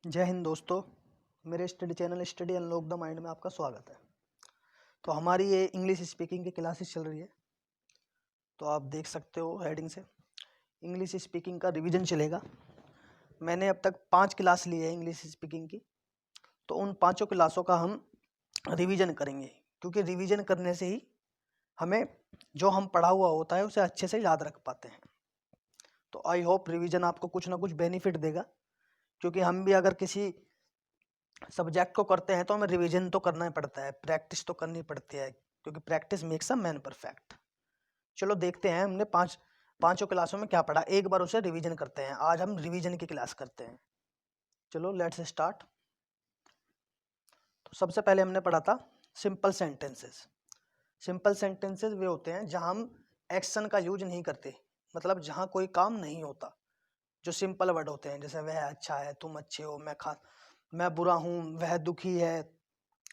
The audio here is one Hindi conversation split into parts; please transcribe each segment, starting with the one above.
जय हिंद दोस्तों। मेरे study channel study unlock the mind में आपका स्वागत है। तो हमारी ये इंग्लिश स्पीकिंग की क्लासेस चल रही है। तो आप देख सकते हो हेडिंग से इंग्लिश स्पीकिंग का रिवीजन चलेगा। मैंने अब तक 5 क्लास ली है इंग्लिश स्पीकिंग की। तो उन 5 क्लासों का हम रिवीजन करेंगे, क्योंकि रिवीजन करने से ही हमें जो हम पढ़ा हुआ होता है उसे अच्छे से याद रख पाते हैं। तो आई होप रिवीजन आपको कुछ ना कुछ बेनिफिट देगा, क्योंकि हम भी अगर किसी सब्जेक्ट को करते हैं तो हमें रिवीजन तो करना ही पड़ता है, प्रैक्टिस तो करनी पड़ती है, क्योंकि practice makes a man perfect. चलो देखते हैं हमने पांचों क्लासों में क्या पढ़ा, एक बार उसे रिवीजन करते हैं। आज हम रिवीजन की क्लास करते हैं। चलो लेट्स स्टार्ट। तो सबसे पहले हमने पढ़ा था सिंपल सेंटेंसेस। सिंपल सेंटेंसेस वे होते हैं जहां हम एक्शन का यूज नहीं करते, मतलब जहां कोई काम नहीं होता। जो सिंपल वर्ड होते हैं, जैसे वह अच्छा है, तुम अच्छे हो, मैं बुरा हूँ, वह दुखी है।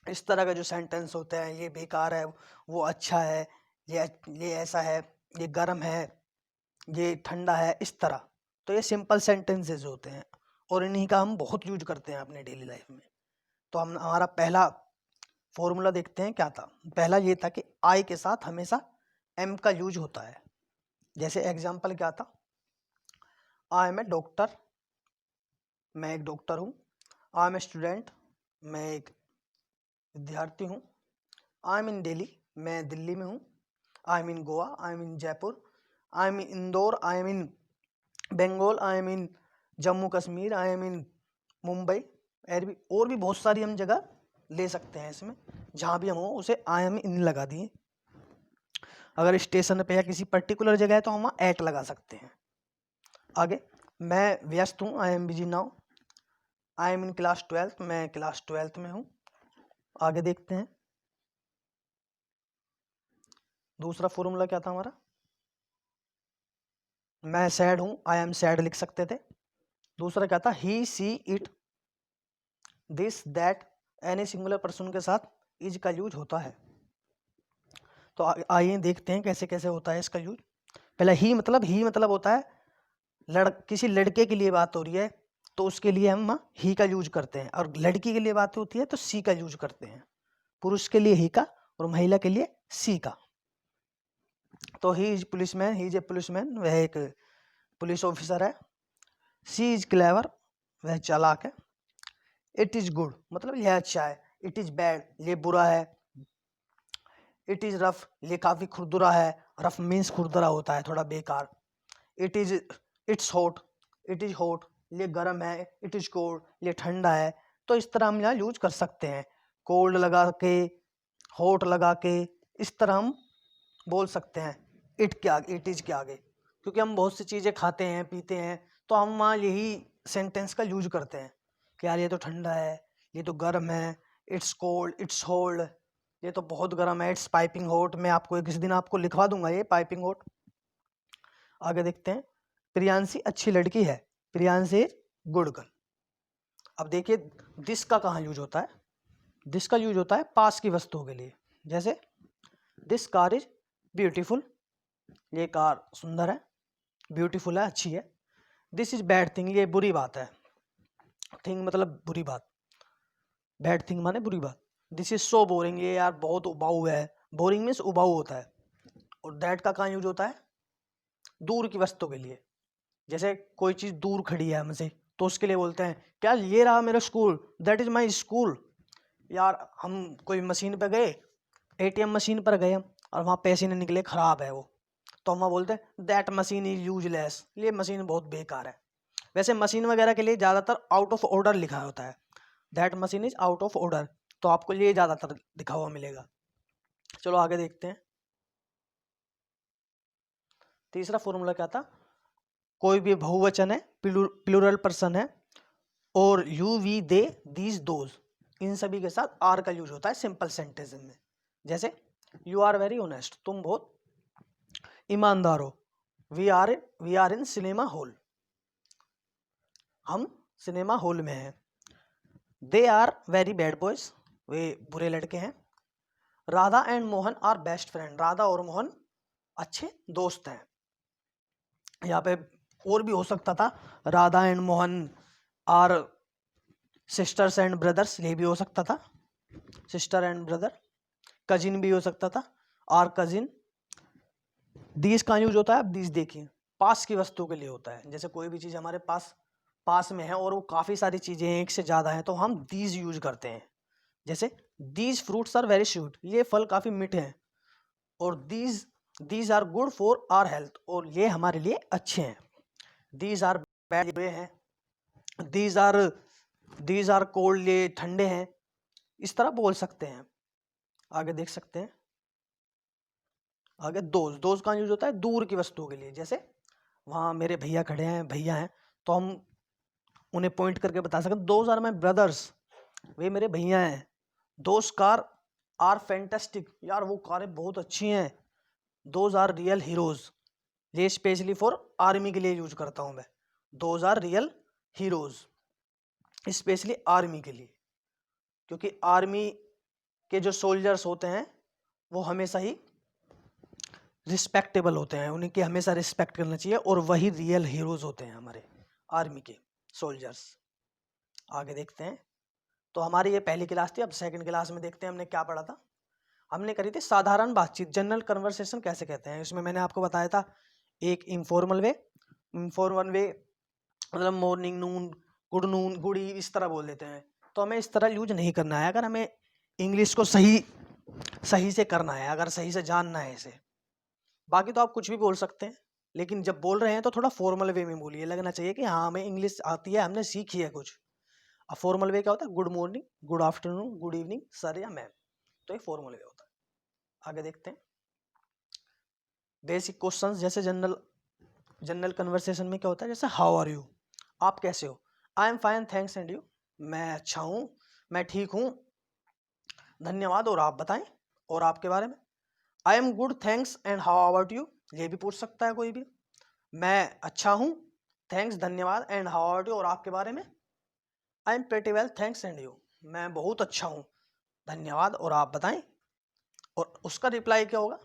इस तरह का जो सेंटेंस होते हैं, ये बेकार है, वो अच्छा है, ये ऐसा है, ये गर्म है, ये ठंडा है, इस तरह। तो ये सिंपल सेंटेंसेस होते हैं और इन्हीं का हम बहुत यूज करते हैं अपने डेली लाइफ में। तो हम हमारा पहला फॉर्मूला देखते हैं क्या था। पहला ये था कि आई के साथ हमेशा एम का यूज होता है। जैसे एग्जाम्पल क्या था, आई एम ए डॉक्टर, मैं एक डॉक्टर हूँ। आई एम ए स्टूडेंट, मैं एक विद्यार्थी हूँ। आई एम इन दिल्ली, मैं दिल्ली में हूँ। I am in Goa, I am in Jaipur, I am in Indore, I am in Bengal, I am in Jammu Kashmir, I am in Mumbai. और भी बहुत सारी हम जगह ले सकते हैं इसमें। जहाँ भी हम हो उसे आई एम इन लगा दिए। अगर स्टेशन पे या किसी पर्टिकुलर जगह है तो हम वहाँ एट लगा सकते हैं। आगे, मैं व्यस्त हूँ, I am busy now. I am in class 12, मैं क्लास 12 में हूँ। आगे देखते हैं दूसरा फॉर्मूला क्या था हमारा। मैं सैड हूँ, आई एम सैड लिख सकते थे। दूसरा क्या था, he she it, this that. Any singular person के साथ इज का यूज होता है। तो आइए देखते हैं कैसे कैसे होता है इसका यूज। पहले ही मतलब होता है किसी लड़के के लिए बात हो रही है तो उसके लिए हम ही का यूज करते हैं, और लड़की के लिए बात होती है तो सी का यूज करते हैं। पुरुष के लिए ही का और महिला के लिए सी का। तो he is policeman, he is A policeman, वह एक पुलिस ऑफिसर है। सी इज क्लेवर, वह चालाक है। इट इज गुड मतलब यह अच्छा है। इट इज बैड, ये बुरा है। इट इज रफ, ये काफी खुरदुरा है। रफ मीन्स खुरदुरा होता है, थोड़ा बेकार। It's hot, it is hot, ये गर्म है। इट इज कोल्ड, ये ठंडा है। तो इस तरह हम यहाँ यूज कर सकते हैं, कोल्ड लगा के, हॉट लगा के। इस तरह हम बोल सकते हैं इट के आगे, इट इज के आगे, क्योंकि हम बहुत सी चीजें खाते हैं पीते हैं तो हम वहाँ यही सेंटेंस का यूज करते हैं कि यार ये तो ठंडा है, ये तो गर्म है। इट्स कोल्ड, इट्स होल्ड, ये तो बहुत गर्म है। इट्स पाइपिंग हॉट, मैं आपको किसी दिन आपको लिखवा दूंगा ये पाइपिंग हॉट। आगे देखते हैं, प्रियांशी अच्छी लड़की है, प्रियांशी इज गुड गर्ल। अब देखिए दिस का कहाँ यूज होता है। दिस का यूज होता है पास की वस्तुओं के लिए। जैसे दिस कार इज ब्यूटीफुल, ये कार सुंदर है, ब्यूटीफुल है, अच्छी है। दिस इज बैड थिंग, ये बुरी बात है। थिंग मतलब बुरी बात, बैड थिंग माने बुरी बात। दिस इज सो बोरिंग, ये यार बहुत उबाऊ है। बोरिंग मीन्स उबाऊ होता है। और दैट का कहाँ यूज होता है, दूर की वस्तु के लिए। जैसे कोई चीज दूर खड़ी है हमसे तो उसके लिए बोलते हैं क्या ये रहा मेरा school, that is my school. यार हम कोई मशीन पे गए, एटीएम मशीन पर गए हम, और वहाँ पैसे नहीं निकले, खराब है वो, तो हम वहाँ बोलते हैं दैट मशीन इज यूजलेस, ये मशीन बहुत बेकार है। वैसे मशीन वगैरह के लिए ज़्यादातर आउट ऑफ ऑर्डर लिखा होता है, that machine is out of order. तो आपको ये ज़्यादातर लिखा हुआ मिलेगा। चलो आगे देखते हैं। तीसरा फॉर्मूला क्या था, कोई भी बहुवचन है, प्लूरल पर्सन है, और you we they these those, इन सभी के साथ आर का यूज होता है सिंपल सेंटेंस में। जैसे यू आर वेरी ऑनेस्ट, तुम बहुत ईमानदार हो। We are in cinema hall, हम सिनेमा हॉल में हैं। They are very bad boys, वे बुरे लड़के हैं। Radha and Mohan are best friend, Radha और मोहन अच्छे दोस्त हैं। यहाँ पे और भी हो सकता था, Radha and Mohan are sisters and brothers, ये भी हो सकता था, सिस्टर एंड ब्रदर। कजिन भी हो सकता था, और कजिन। दीज का यूज होता है, अब दीज देखिए, पास की वस्तु के लिए होता है। जैसे कोई भी चीज़ हमारे पास में है और वो काफ़ी सारी चीज़ें हैं, एक से ज़्यादा हैं, तो हम दीज यूज करते हैं। जैसे these fruits are very sweet, ये फल काफ़ी मीठे हैं। और these are good for our health, और ये हमारे लिए अच्छे हैं। दीज आर बैड, बुरे हैं। दीज आर कोल्ड, ये ठंडे हैं। इस तरह बोल सकते हैं। आगे देख सकते हैं। आगे दोज का यूज होता है दूर की वस्तुओं के लिए। जैसे वहाँ मेरे भैया खड़े हैं, भैया हैं, तो हम उन्हें पॉइंट करके बता सकते, दोज आर माई ब्रदर्स, वे मेरे भैया हैं। दोज कार आर फैंटास्टिक, यार वो कारें बहुत अच्छी हैं। दोज आर रियल हीरोज, ये स्पेशली फॉर आर्मी के लिए यूज करता हूँ मैं। Those are real heroes, specially army के लिए, क्योंकि आर्मी के जो सोल्जर्स होते हैं वो हमेशा ही रिस्पेक्टेबल होते हैं, उनकी हमेशा रिस्पेक्ट करना चाहिए, और वही रियल हीरोज होते हैं हमारे आर्मी के सोल्जर्स। आगे देखते हैं। तो हमारी ये पहली क्लास थी। अब सेकंड क्लास में देखते हैं हमने क्या पढ़ा था। हमने करी थी साधारण बातचीत, जनरल कन्वर्सेशन कैसे कहते हैं। इसमें मैंने आपको बताया था एक इनफॉर्मल वे मतलब मॉर्निंग, नून, गुड, इस तरह बोल देते हैं। तो हमें इस तरह यूज नहीं करना है अगर हमें इंग्लिश को सही से करना है, अगर सही से जानना है इसे। बाकी तो आप कुछ भी बोल सकते हैं, लेकिन जब बोल रहे हैं तो थोड़ा फॉर्मल वे में बोलिए, लगना चाहिए कि हाँ हमें इंग्लिश आती है, हमने सीखी है कुछ। अब फॉर्मल वे क्या होता है, good morning, good afternoon, good evening, sir या मैम, तो एक फॉर्मल वे होता है। आगे देखते हैं। बेसिक क्वेश्चंस, जैसे जनरल कन्वर्सेशन में क्या होता है, जैसे हाउ आर यू, आप कैसे हो। I am fine thanks and you, मैं अच्छा हूँ, मैं ठीक हूँ, धन्यवाद, और आप बताएं, और आपके बारे में। I am good thanks and how about you, ये भी पूछ सकता है कोई भी। मैं अच्छा हूँ, थैंक्स, धन्यवाद, एंड हाउ अबाउट यू, और आपके बारे में। I am pretty well thanks and you, मैं बहुत अच्छा हूँ, धन्यवाद, और आप बताएं, और उसका रिप्लाई क्या होगा।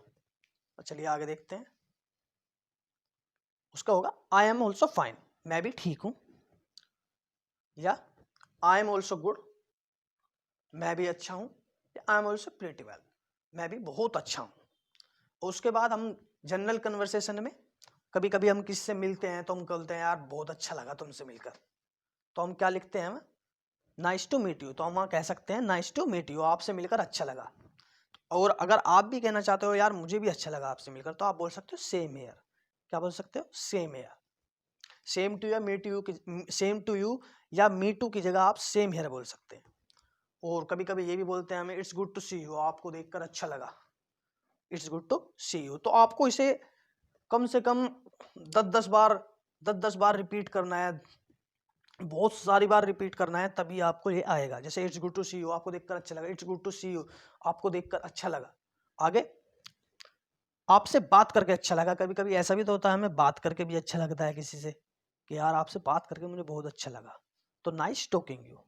चलिए आगे देखते हैं। उसका होगा आई एम ऑल्सो फाइन, मैं भी ठीक हूँ, या आई एम ऑल्सो गुड, मैं भी अच्छा हूँ, या I am also pretty well, मैं भी बहुत अच्छा हूँ। उसके बाद हम जनरल कन्वर्सेशन में कभी कभी हम किससे मिलते हैं तो हम बोलते हैं यार बहुत अच्छा लगा तुमसे मिलकर, तो हम क्या लिखते हैं, नाइस टू मीट यू, तो हम वहाँ कह सकते हैं नाइस टू मीट यू, आपसे मिलकर अच्छा लगा। और अगर आप भी कहना चाहते हो यार मुझे भी अच्छा लगा आपसे मिलकर, तो आप बोल सकते हो सेम हेयर। क्या बोल सकते हो, सेम हेयर। सेम टू या meet you, same to you या मी टू की जगह आप सेम हेयर बोल सकते हैं। और कभी कभी ये भी बोलते हैं हमें, it's good to see you, आपको देखकर अच्छा लगा, it's good to see you. तो आपको इसे कम से कम 10-10 बार रिपीट करना है, बहुत सारी बार रिपीट करना है, तभी आपको ये आएगा। जैसे it's good to see you, आपको देखकर अच्छा लगा, it's good to see you, आपको देखकर अच्छा लगा। आगे, आपसे बात करके अच्छा लगा, कभी कभी ऐसा भी तो होता है हमें बात करके भी अच्छा लगता है किसी से, कि यार आपसे बात करके मुझे बहुत अच्छा लगा, तो nice talking you,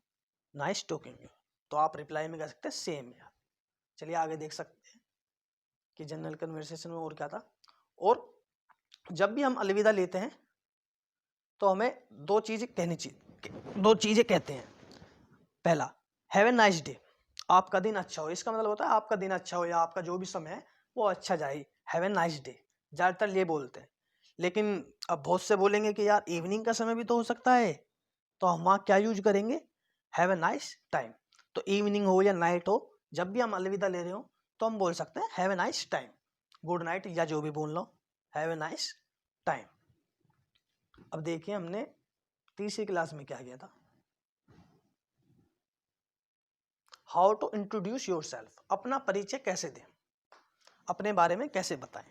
nice talking you, तो आप रिप्लाई में कह सकते हैं सेम यार। चलिए आगे देख सकते हैं कि जनरल कन्वर्सेशन में और क्या था। और जब भी हम अलविदा लेते हैं तो हमें दो चीजें कहनी चाहिए, दो चीजें कहते हैं। पहला, हैव ए नाइस डे, आपका दिन अच्छा हो, इसका मतलब होता है आपका दिन अच्छा हो, या आपका जो भी समय है वो अच्छा जाए, हैव ए नाइस डे, ज्यादातर ये बोलते हैं। लेकिन अब बहुत से बोलेंगे कि यार इवनिंग का समय भी तो हो सकता है, तो हम वहाँ क्या यूज करेंगे, हैव ए नाइस टाइम। तो इवनिंग हो या नाइट हो, जब भी हम अलविदा ले रहे हो तो हम बोल सकते हैं have a nice time, good night, या जो भी बोल लो, हैव ए नाइस टाइम। अब देखिए हमने तीसरी क्लास में क्या किया था, how to introduce yourself, अपना परिचय कैसे दें, अपने बारे में कैसे बताएं।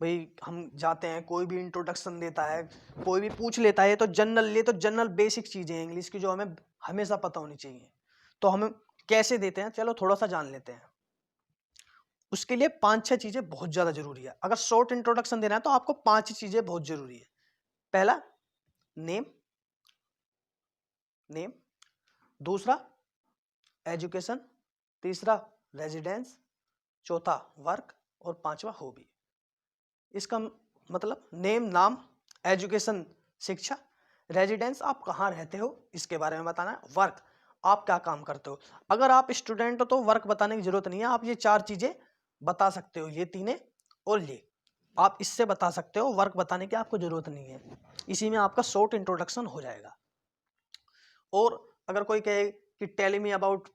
भाई हम जाते हैं, कोई भी इंट्रोडक्शन देता है, कोई भी पूछ लेता है, तो जनरल बेसिक चीजें हैं इंग्लिश की जो हमें हमेशा पता होनी चाहिए। तो हम कैसे देते हैं, चलो थोड़ा सा जान लेते हैं। उसके लिए 5-6 चीजें बहुत ज्यादा जरूरी है। अगर शॉर्ट इंट्रोडक्शन देना है तो आपको 5 चीजें बहुत जरूरी है। पहला, नेम, दूसरा एजुकेशन, तीसरा रेजिडेंस, चौथा वर्क, और पांचवा हॉबी। इसका मतलब नेम, नाम, एजुकेशन, शिक्षा, रेजिडेंस आप कहाँ रहते हो इसके बारे में बताना है, वर्क आप क्या काम करते हो। अगर आप स्टूडेंट हो तो वर्क बताने की जरूरत नहीं है, आप ये 4 चीजें बता सकते हो, ये तीनों और ये आप इससे बता सकते हो, वर्क बताने की आपको जरूरत नहीं है। इसी में आपका शॉर्ट इंट्रोडक्शन हो जाएगा। और अगर कोई कहे कि tell me about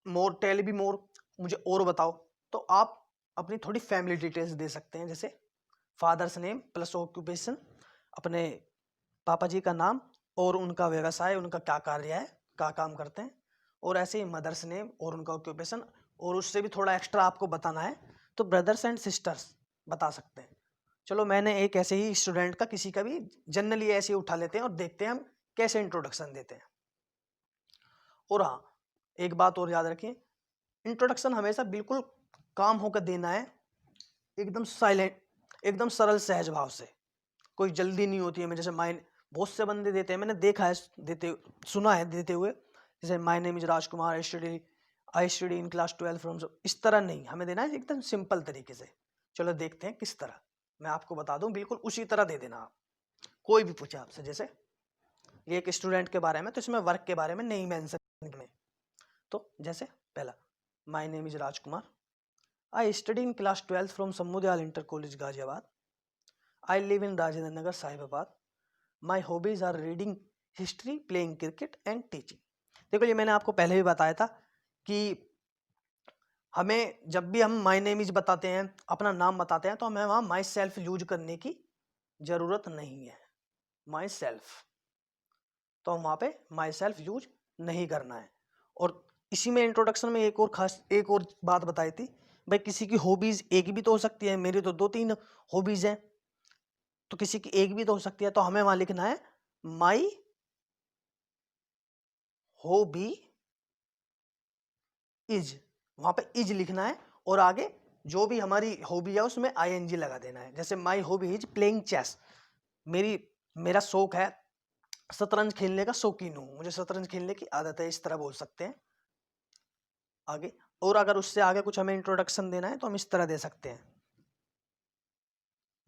more, tell be more, मुझे और बताओ, तो आप अपनी थोड़ी फैमिली डिटेल्स दे सकते हैं, जैसे फादर्स नेम प्लस ऑक्यूपेशन, अपने पापा जी का नाम और उनका व्यवसाय, उनका क्या कार्य है, क्या काम करते हैं, और ऐसे ही मदर्स नेम और उनका ऑक्यूपेशन, और उससे भी थोड़ा एक्स्ट्रा आपको बताना है तो ब्रदर्स एंड सिस्टर्स बता सकते हैं। चलो मैंने एक ऐसे ही स्टूडेंट का किसी का भी जनरली ऐसे ही उठा लेते हैं और देखते हैं हम कैसे इंट्रोडक्शन देते हैं। और हाँ, एक बात और याद रखिए, इंट्रोडक्शन हमेशा बिल्कुल काम होकर देना है, एकदम साइलेंट, एकदम सरल सहज भाव से, कोई जल्दी नहीं होती है। मैं जैसे माइन बहुत से बंदे देते हैं, मैंने देखा है देते, सुना है देते हुए, जैसे my name is Rajkumar, I study in class 12 from, इस तरह नहीं, हमें देना है एकदम सिंपल तरीके से। चलो देखते हैं किस तरह, मैं आपको बता दूं, बिल्कुल उसी तरह दे देना आप। कोई भी पूछे आपसे, जैसे ये एक स्टूडेंट के बारे में, तो इसमें वर्क के बारे में नहीं मेंशन में, तो जैसे पहला, my name is Rajkumar, I study in class 12 from Samudayal inter college Ghaziabad, I live in Rajendra Nagar Sahibabad, my hobbies are reading, history, playing cricket and teaching. देखो ये मैंने आपको पहले भी बताया था कि हमें जब भी हम माई नेम इज बताते हैं, अपना नाम बताते हैं, तो हमें वहां माई सेल्फ यूज करने की जरूरत नहीं है। माई सेल्फ, तो हम वहां पे माई सेल्फ यूज नहीं करना है। और इसी में इंट्रोडक्शन में एक और खास, एक और बात बताई थी, भाई किसी की हॉबीज एक भी तो हो सकती है, मेरी तो 2-3 हॉबीज हैं, तो किसी की एक भी तो हो सकती है, तो हमें वहां लिखना है माई हॉबी इज, वहां पे इज लिखना है, और आगे जो भी हमारी हॉबी है उसमें आईएनजी लगा देना है। जैसे my hobby is playing chess, मेरा शौक है, शतरंज खेलने का शौकीन हूं, मुझे शतरंज खेलने की आदत है, इस तरह बोल सकते हैं आगे। और अगर उससे आगे कुछ हमें इंट्रोडक्शन देना है तो हम इस तरह दे सकते हैं,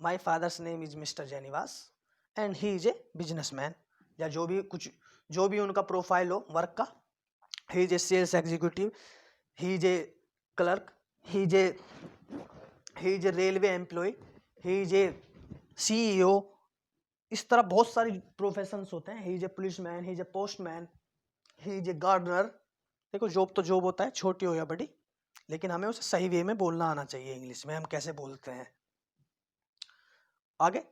my father's name is mister Jainivas and he is a businessman, या जो भी कुछ, जो भी उनका प्रोफाइल हो वर्क का, he is a sales executive, he is a clerk, he is a railway employee, he is a CEO, इस तरह बहुत सारी प्रोफेशंस होते हैं। he is a policeman, he is a postman, he is a gardener। देखो जॉब तो जॉब होता है, छोटी हो या बड़ी, लेकिन हमें उसे सही वे में बोलना आना चाहिए, इंग्लिश में हम कैसे बोलते हैं। आगे,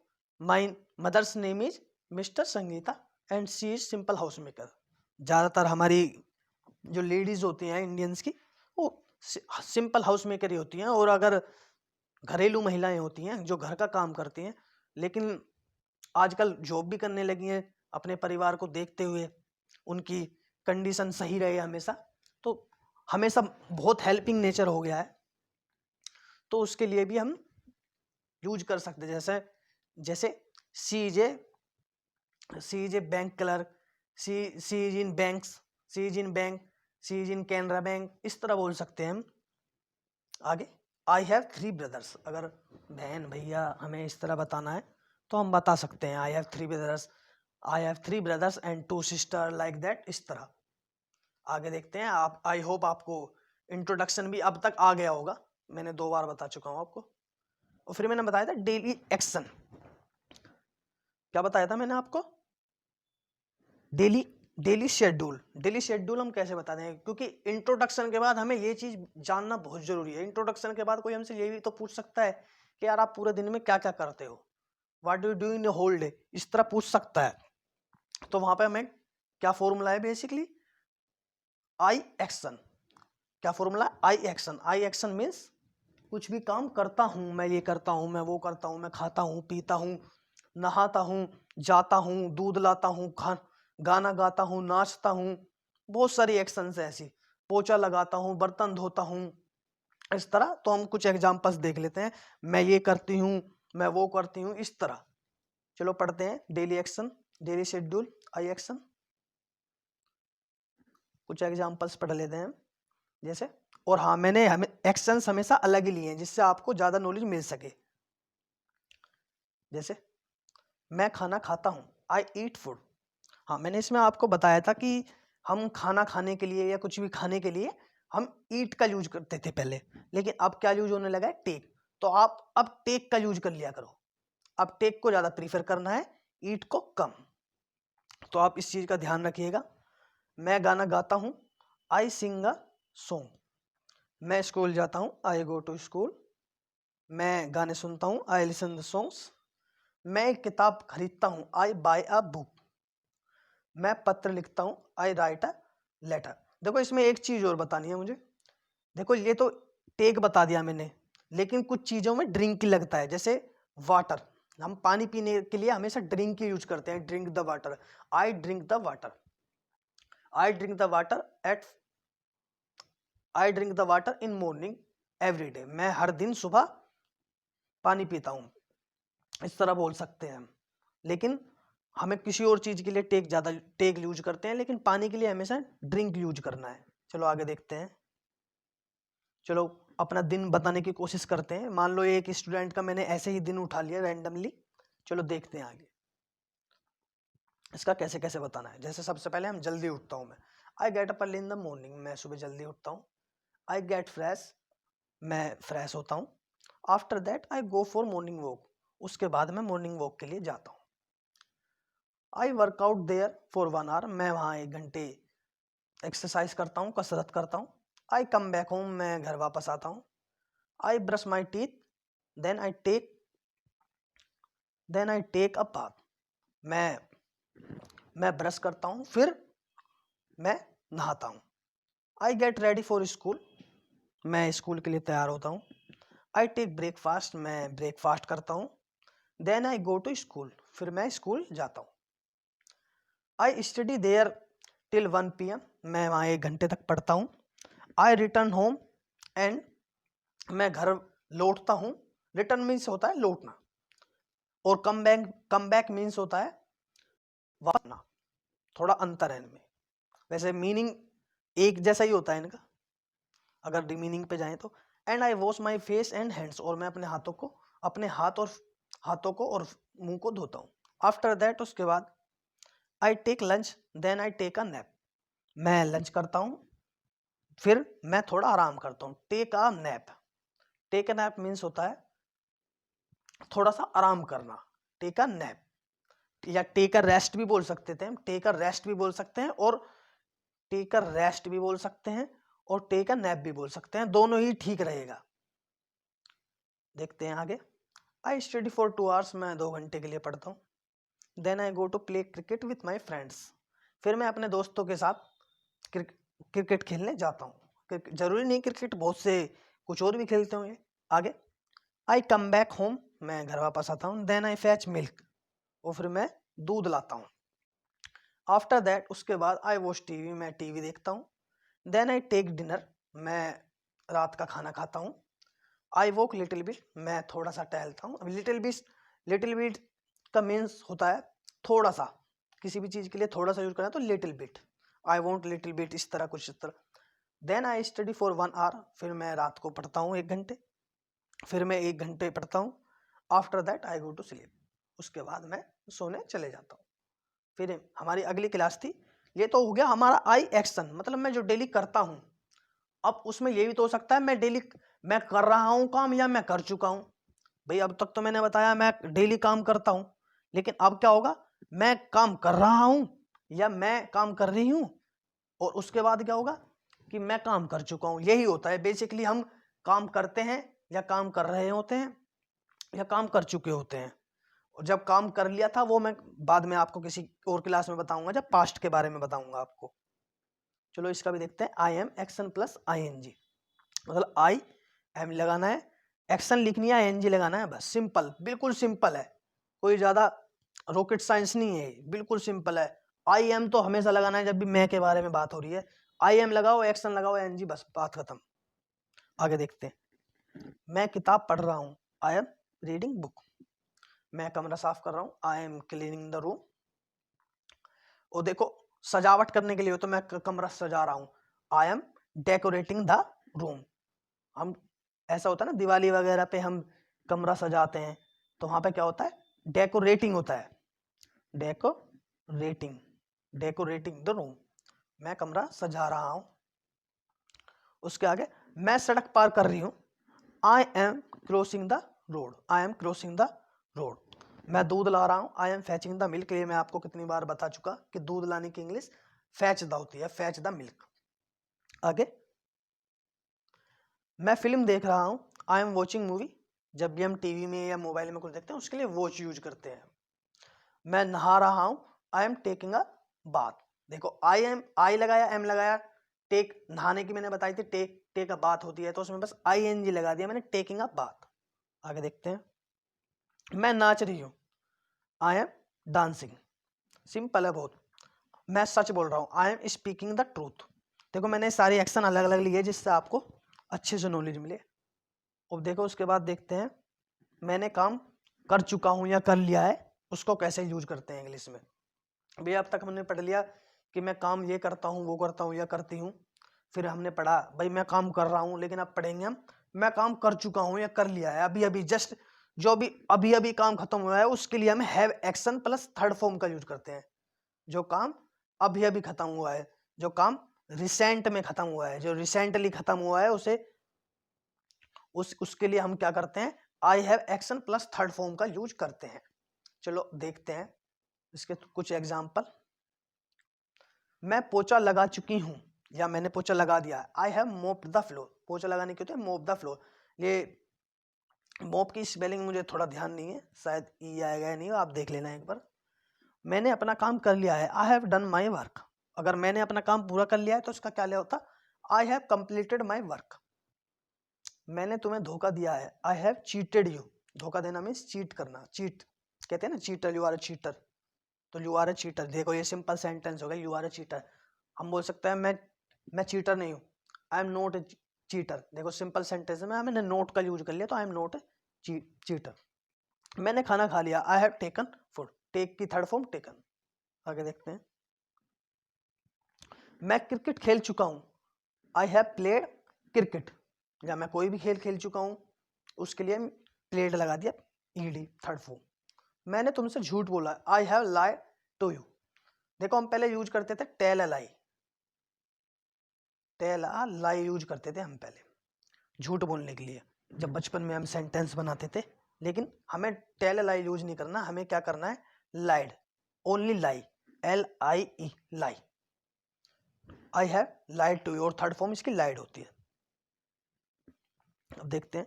my mother's name is mister Sangeeta and she is simple house maker. ज्यादातर हमारी जो लेडीज होती हैं इंडियंस की, वो सिंपल हाउस मेकर ही होती हैं, और अगर घरेलू महिलाएं होती हैं जो घर का काम करती हैं, लेकिन आजकल जॉब भी करने लगी हैं अपने परिवार को देखते हुए, उनकी कंडीशन सही रहे हमेशा, तो हमेशा बहुत हेल्पिंग नेचर हो गया है, तो उसके लिए भी हम यूज कर सकते हैं। जैसे जैसे she is a bank clerk, she is in banks, she is in bank, she is in Canara bank, इस तरह बोल सकते हैं हम। आगे, आई हैव 3 ब्रदर्स, अगर बहन भैया हमें इस तरह बताना है तो हम बता सकते हैं, I have 3 brothers, I have 3 brothers and 2 sister, like that, इस तरह। आगे देखते हैं आप, आई होप आपको इंट्रोडक्शन भी अब तक आ गया होगा, मैंने 2 बार बता चुका हूं आपको। और फिर मैंने बताया था डेली एक्शन, क्या बताया था मैंने आपको, डेली शेड्यूल हम कैसे बताते हैं, क्योंकि इंट्रोडक्शन के बाद हमें ये चीज जानना बहुत जरूरी है। इंट्रोडक्शन के बाद कोई हमसे ये भी तो पूछ सकता है कि यार आप पूरे दिन में क्या क्या करते हो, what do you do in whole day, इस तरह पूछ सकता है। तो वहां पे हमें क्या फॉर्मूला है, बेसिकली आई एक्शन। क्या फॉर्मूला, आई एक्शन मीन्स कुछ भी काम करता हूं, मैं ये करता हूं, मैं वो करता हूं, मैं खाता हूं, पीता हूं, नहाता हूं, जाता हूं, दूध लाता हूं, गाना गाता हूं, नाचता हूं, बहुत सारी एक्शंस है ऐसी, पोछा लगाता हूं, बर्तन धोता हूं, इस तरह। तो हम कुछ एग्जांपल्स देख लेते हैं, मैं ये करती हूं, मैं वो करती हूं, इस तरह। चलो पढ़ते हैं, डेली एक्शन, डेली शेड्यूल, आई एक्शन, कुछ एग्जांपल्स पढ़ लेते हैं जैसे। और हाँ, मैंने हमें एक्शंस हमेशा अलग ही लिए हैं जिससे आपको ज्यादा नॉलेज मिल सके। जैसे मैं खाना खाता हूं, आई ईट फूड। हाँ, मैंने इसमें आपको बताया था कि हम खाना खाने के लिए या कुछ भी खाने के लिए हम ईट का यूज करते थे पहले, लेकिन अब क्या यूज होने लगा है, टेक। तो आप अब टेक का यूज कर लिया करो, अब टेक को ज्यादा प्रीफर करना है, ईट को कम। तो आप इस चीज का ध्यान रखिएगा। मैं गाना गाता हूं, आई सिंग अ सॉन्ग। मैं स्कूल जाता हूं, आई गो टू स्कूल। मैं गाने सुनता हूं, आई लिसन द सॉन्ग्स। मैं एक किताब खरीदता हूं, आई बाय अ बुक। मैं पत्र लिखता हूं, आई राइट अ लेटर। देखो इसमें एक चीज और बतानी है मुझे। देखो ये तो टेक बता दिया मैंने, लेकिन कुछ चीजों में ड्रिंक लगता है, जैसे वाटर। हम पानी पीने के लिए हमेशा ड्रिंक की यूज करते हैं, drink the water, I drink the water. I drink the water at I drink the water in morning every day. मैं हर दिन सुबह पानी पीता हूं, इस तरह बोल सकते हैं हम। लेकिन हमें किसी और चीज के लिए टेक यूज करते हैं, लेकिन पानी के लिए हमेशा ड्रिंक यूज करना है। चलो आगे देखते हैं। चलो अपना दिन बताने की कोशिश करते हैं। मान लो एक स्टूडेंट का मैंने ऐसे ही दिन उठा लिया रैंडमली। चलो देखते हैं आगे इसका कैसे कैसे बताना है। जैसे सबसे पहले हम जल्दी उठता हूं मैं, I get up early in the morning. मैं सुबह जल्दी उठता हूँ। आई गेट फ्रेश, मैं फ्रेश होता हूँ। After that I go for morning walk. उसके बाद मैं मॉर्निंग वॉक के लिए जाता हूँ। आई वर्कआउट देयर फॉर 1 आवर। मैं वहाँ 1 घंटे एक्सरसाइज करता हूँ, कसरत करता हूँ। I come back home. मैं घर वापस आता हूँ। I brush my teeth, then I take a bath. मैं ब्रश करता हूँ, फिर मैं नहाता हूँ। I get ready for school. मैं स्कूल के लिए तैयार होता हूँ। I take breakfast. मैं ब्रेकफास्ट करता हूँ। Then I go to school. फिर मैं स्कूल जाता हूँ। I study there till 1 PM। मैं वहाँ 1 घंटे तक पढ़ता हूँ। आई रिटर्न होम एंड, मैं घर लौटता हूँ। रिटर्न मीन्स होता है लौटना, और कम बैक मीन्स होता है वापस। थोड़ा अंतर है इनमें, वैसे मीनिंग एक जैसा ही होता है इनका अगर मीनिंग पे जाएं तो। And I wash my face and hands. और मैं अपने हाथों को और मुंह को धोता हूँ। आफ्टर दैट, उसके बाद I take lunch, then I take a nap. मैं लंच करता हूँ, फिर मैं थोड़ा आराम करता हूँ। Take a nap, take a nap means होता है थोड़ा सा आराम करना। टेक अ नैप, या टेक अ रेस्ट भी बोल सकते थे हम। टेक अ रेस्ट भी बोल सकते हैं, और टेक अ रेस्ट भी बोल सकते हैं, और टेक अ नैप भी बोल सकते हैं। दोनों ही ठीक रहेगा। देखते हैं आगे। I study for 2 hours. मैं 2 घंटे के लिए पढ़ता हूँ। Then I go to play cricket with my friends. फिर मैं अपने दोस्तों के साथ क्रिकेट खेलने जाता हूँ। जरूरी नहीं क्रिकेट, बहुत से कुछ और भी खेलते होंगे। आगे आई कम बैक होम। मैं घर वापस आता हूँ। देन आई फैच मिल्क, और फिर मैं दूध लाता हूँ। आफ्टर दैट, उसके बाद आई वॉच टीवी। मैं टीवी देखता हूँ। Then I take dinner. मैं रात का खाना खाता हूँ। I walk little bit. मैं थोड़ा सा टहलता हूँ। लिटिल बिट का मीन्स होता है थोड़ा सा। किसी भी चीज के लिए थोड़ा सा यूज करना तो little bit. I want little bit, इस तरह कुछ इस तरह। Then I study for 1 hour. फिर मैं रात को पढ़ता हूँ 1 घंटे। फिर मैं 1 घंटे पढ़ता हूँ। After that I go to sleep. उसके बाद मैं सोने चले जाता हूँ। फिर हमारी अगली क्लास थी। ये तो हो गया हमारा आई एक्शन, मतलब मैं जो डेली करता हूँ। अब उसमें ये भी तो हो सकता है मैं कर रहा हूँ काम, या मैं कर चुका हूँ। भाई अब तक तो मैंने बताया मैं डेली काम करता हूँ, लेकिन अब क्या होगा, मैं काम कर रहा हूँ या मैं काम कर रही हूँ, और उसके बाद क्या होगा कि मैं काम कर चुका हूँ। यही होता है बेसिकली, हम काम करते हैं या काम कर रहे होते हैं या काम कर चुके होते हैं। और जब काम कर लिया था वो मैं बाद में आपको किसी और क्लास में बताऊंगा, जब पास्ट के बारे में बताऊंगा आपको। चलो इसका भी देखते हैं। I am action plus ING, मतलब आई एम लगाना है, एक्शन लिखनी है, ING लगाना है, बस सिंपल, बिल्कुल सिंपल है। कोई ज्यादा रॉकेट साइंस नहीं है, बिल्कुल सिंपल है। आई एम तो हमेशा लगाना है जब भी मैं के बारे में बात हो रही है। आई एम लगाओ, एक्शन लगाओ, ING, बस बात खत्म। आगे देखते हैं। मैं किताब पढ़ रहा हूँ, आई एम रीडिंग बुक। मैं कमरा साफ कर रहा हूँ, I M cleaning the room. और देखो सजावट करने के लिए हो तो मैं कमरा सजा रहा हूँ, I M decorating the room. हम ऐसा होता है ना दिवाली वगैरह पे हम कमरा सजाते हैं, तो वहां पे क्या होता है, डेकोरेटिंग होता है। Decorating the room. मैं कमरा सजा रहा हूं। उसके आगे मैं सड़क पार कर रही हूं, I am crossing the road, I am crossing the road. मैं दूध ला रहा हूं, आई एम फैचिंग द मिल्क। ये मैं आपको कितनी बार बता चुका कि दूध लाने की इंग्लिश फैच द होती है, फैच द मिल्क। आगे मैं फिल्म देख रहा हूं, आई एम वॉचिंग मूवी। जब भी हम टीवी में या मोबाइल में कुछ देखते हैं उसके लिए वॉच यूज करते हैं। मैं नहा रहा हूं, I am taking a bath. देखो आई लगाया, एम लगाया, टेक नहाने की मैंने बताई थी, टेक अ बाथ होती है, तो उसमें बस ING लगा दिया मैंने, टेकिंग अ बाथ। आगे देखते हैं, मैं नाच रही हूं, आई एम डांसिंग। सिंपल है बहुत। मैं सच बोल रहा हूं, I am speaking the truth. देखो मैंने सारी एक्शन अलग अलग लिए जिससे आपको अच्छे से नॉलेज मिले। अब देखो उसके बाद देखते हैं, मैंने काम कर चुका हूं या कर लिया है, उसको कैसे यूज करते हैं इंग्लिश में। भैया अब तक हमने पढ़ लिया कि मैं काम ये करता हूँ, वो करता हूँ या करती हूँ। फिर हमने पढ़ा भाई मैं काम कर रहा हूँ, लेकिन अब पढ़ेंगे हम मैं काम कर चुका हूँ या कर लिया है, अभी अभी जस्ट जो भी अभी अभी काम खत्म हुआ है उसके लिए हम have action plus third form का यूज करते हैं। जो काम अभी अभी खत्म हुआ है, जो काम रिसेंट में खत्म हुआ है, जो रिसेंटली खत्म हुआ है, उसे उसके लिए हम क्या करते हैं, I have action plus third form का यूज करते हैं। चलो देखते हैं इसके कुछ एग्जाम्पल। मैं पोछा लगा चुकी हूं या मैंने पोछा लगा दिया है, आई हैव मोप्ड द फ्लोर। पोछा लगाने के होते हैं मोप द फ्लोर। ये मोप की स्पेलिंग मुझे थोड़ा ध्यान नहीं है, शायद ई आएगा या नहीं, आप देख लेना एक बार। मैंने अपना काम कर लिया है, I have done my work. अगर मैंने अपना काम पूरा कर लिया है तो उसका क्या लिया होता, I have completed my work. मैंने तुम्हें धोखा दिया है, आई हैव चीटेड यू। धोखा देना मीन्स चीट करना, चीट कहते हैं ना, cheater, you are a cheater, तो यू आर अ चीटर। देखो ये सिंपल सेंटेंस हो गया, यू आर अ चीटर। हम बोल सकते हैं मैं चीटर नहीं हूँ, I am not a cheater. देखो सिंपल सेंटेंस में मैंने नोट का यूज कर लिया, तो I am not a cheater. मैंने खाना खा लिया, I have taken food. Take की थर्ड फॉर्म टेकन। आगे देखते हैं, मैं क्रिकेट खेल चुका हूं, आई हैव प्लेड क्रिकेट। या मैं कोई भी खेल खेल चुका हूं उसके लिए प्लेड लगा दिया, ED थर्ड फॉर्म। मैंने तुमसे झूठ बोला, I have lied to you. देखो हम पहले यूज करते थे tell a lie, tell a lie use करते थे हम पहले झूठ बोलने के लिए, जब बचपन में हम सेंटेंस बनाते थे। लेकिन हमें टेल अ लाई यूज नहीं करना, हमें क्या करना है, lied, only lie, LIE lie. I have lied to you और थर्ड फॉर्म इसकी लाइड होती है। अब देखते हैं,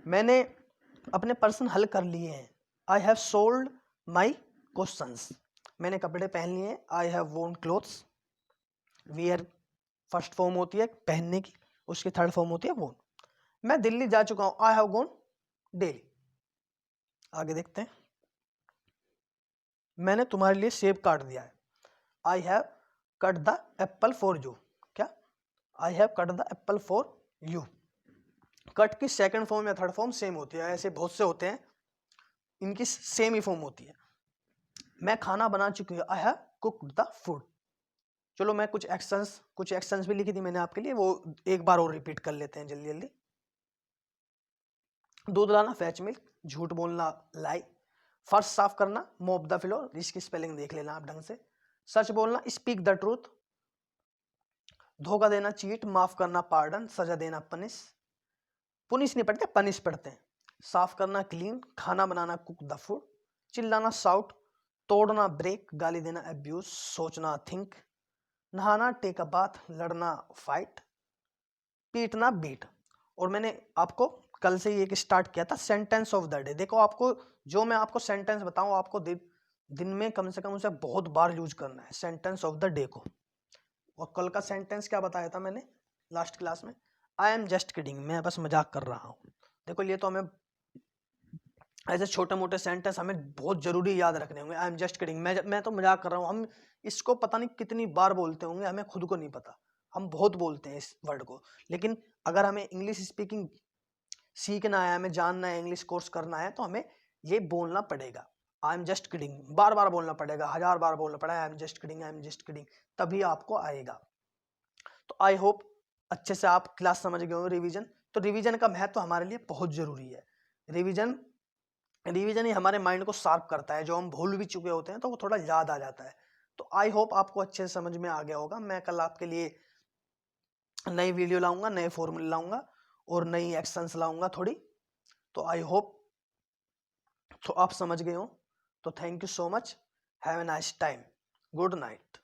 मैंने अपने प्रश्न हल कर लिए हैं, I have sold my questions. मैंने कपड़े पहन लिए हैं, आई हैव वोन क्लोथ्स। वियर फर्स्ट फॉर्म होती है पहनने की, उसकी थर्ड फॉर्म होती है वोन। मैं दिल्ली जा चुका हूं, आई हैव गॉन दिल्ली। आगे देखते हैं, मैंने तुम्हारे लिए सेब काट दिया है, I have cut the apple for you. क्या, I have cut the apple for you. Cut की सेकंड फॉर्म या थर्ड फॉर्म सेम होती है, ऐसे बहुत से होते हैं इनकी सेम ही फॉर्म होती है। मैं खाना बना चुकी हूँ, I have cooked the food. चलो मैं कुछ एक्शंस भी लिखी थी मैंने आपके लिए, वो एक बार और रिपीट कर लेते हैं जल्दी जल्दी। दूध लाना फैच मिल्क, झूठ बोलना लाई, फर्श साफ करना मोप द फ्लोर, इसकी स्पेलिंग देख लेना आप ढंग से, सच बोलना स्पीक द ट्रूथ, धोखा देना चीट, माफ करना पार्डन, सजा देना पनिश, पुनिश नहीं पढ़ते पनिश पढ़ते हैं, साफ करना क्लीन, खाना बनाना कुक द फूड, चिल्लाना साउट, तोड़ना ब्रेक, गाली देना अब्यूज, सोचना थिंक, नहाना टेक अ बाथ, लड़ना फाइट, पीटना बीट। और मैंने आपको कल से ही एक स्टार्ट किया था सेंटेंस ऑफ द डे। देखो आपको जो मैं आपको सेंटेंस बताऊं आपको दिन में कम से कम उसे बहुत बार यूज करना है सेंटेंस ऑफ द डे को। और कल का सेंटेंस क्या बताया था मैंने लास्ट क्लास में, आई एम जस्ट किडिंग, मैं बस मजाक कर रहा हूँ। देखो ये तो हमें ऐसे छोटे मोटे सेंटेंस हमें बहुत जरूरी याद रखने होंगे। आई एम जस्ट किडिंग, मैं तो मजाक कर रहा हूँ। हम इसको पता नहीं कितनी बार बोलते होंगे, हमें खुद को नहीं पता, हम बहुत बोलते हैं इस वर्ड को। लेकिन अगर हमें इंग्लिश स्पीकिंग सीखना है, हमें जानना है, इंग्लिश कोर्स करना है, तो हमें ये बोलना पड़ेगा। आई एम जस्ट किडिंग बार बार बोलना पड़ेगा, 1000 बार बोलना पड़ेगा, I am just kidding, I am just kidding, तभी आपको आएगा। तो आई होप अच्छे से आप क्लास समझ गए हो। रिवीजन, तो रिवीजन का महत्व हमारे लिए बहुत जरूरी है। रिवीजन ही हमारे माइंड को शार्प करता है, जो हम भूल भी चुके होते हैं तो वो थोड़ा याद आ जाता है। तो आई होप आपको अच्छे से समझ में आ गया होगा। मैं कल आपके लिए नई वीडियो लाऊंगा, नए फॉर्मूले लाऊंगा और नई एक्शंस लाऊंगा थोड़ी। तो आई होप तो आप समझ गए हो। तो thank you so much, have a nice time, good night.